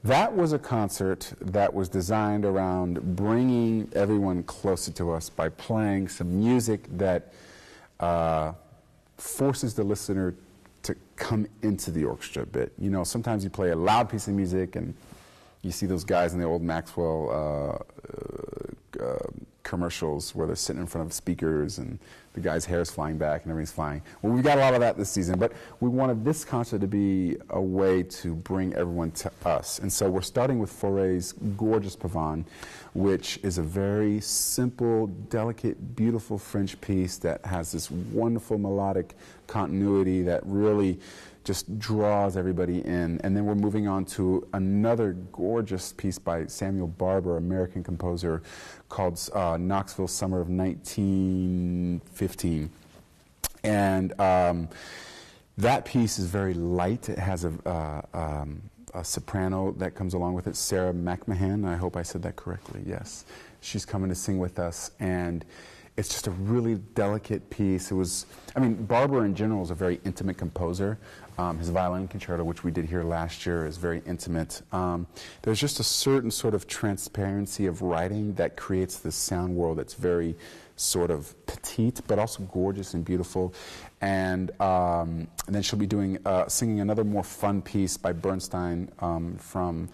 that was a concert that was designed around bringing everyone closer to us by playing some music that forces the listener to come into the orchestra a bit. You know, sometimes you play a loud piece of music and you see those guys in the old Maxwell commercials where they're sitting in front of speakers and the guy's hair is flying back and everything's flying. Well, we've got a lot of that this season, but we wanted this concert to be a way to bring everyone to us. And so we're starting with Fauré's gorgeous Pavane, which is a very simple, delicate, beautiful French piece that has this wonderful melodic continuity that really just draws everybody in. And then we're moving on to another gorgeous piece by Samuel Barber, American composer, called Knoxville Summer of 1915. And that piece is very light. It has a soprano that comes along with it, Sarah McMahon. I hope I said that correctly, yes. She's coming to sing with us, and it's just a really delicate piece. It was, I mean, Barber in general is a very intimate composer. His violin concerto, which we did here last year, is very intimate. There's just a certain sort of transparency of writing that creates this sound world that's very sort of petite, but also gorgeous and beautiful. And then she'll be doing, singing another more fun piece by Bernstein from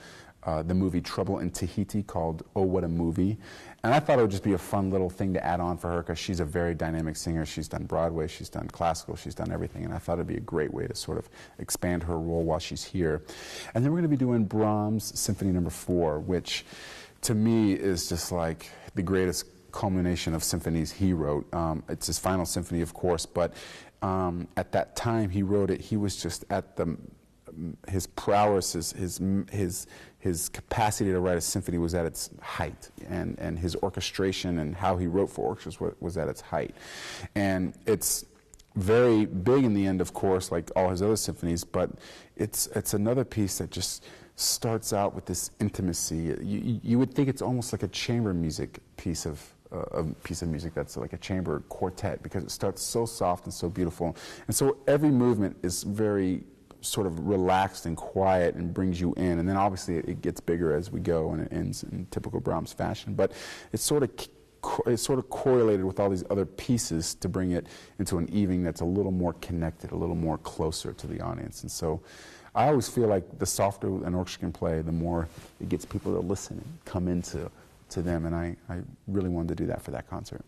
the movie Trouble in Tahiti called Oh, What a Movie. And I thought it would just be a fun little thing to add on for her because she's a very dynamic singer. She's done Broadway, she's done classical, she's done everything. And I thought it'd be a great way to sort of expand her role while she's here. And then we're going to be doing Brahms' Symphony No. 4, which to me is just like the greatest culmination of symphonies he wrote. It's his final symphony, of course, but at that time he wrote it, he was just at the his prowess, his capacity to write a symphony was at its height, and his orchestration and how he wrote for orchestras was at its height. And it's very big in the end, of course, like all his other symphonies, but it's another piece that just starts out with this intimacy. You would think it's almost like a chamber music piece of music that's like a chamber quartet, because it starts so soft and so beautiful. And so every movement is very sort of relaxed and quiet and brings you in, and then obviously it gets bigger as we go and it ends in typical Brahms fashion, but it's sort of correlated with all these other pieces to bring it into an evening that's a little more connected, a little more closer to the audience. And so I always feel like the softer an orchestra can play, the more it gets people to listen and come into them, and I really wanted to do that for that concert.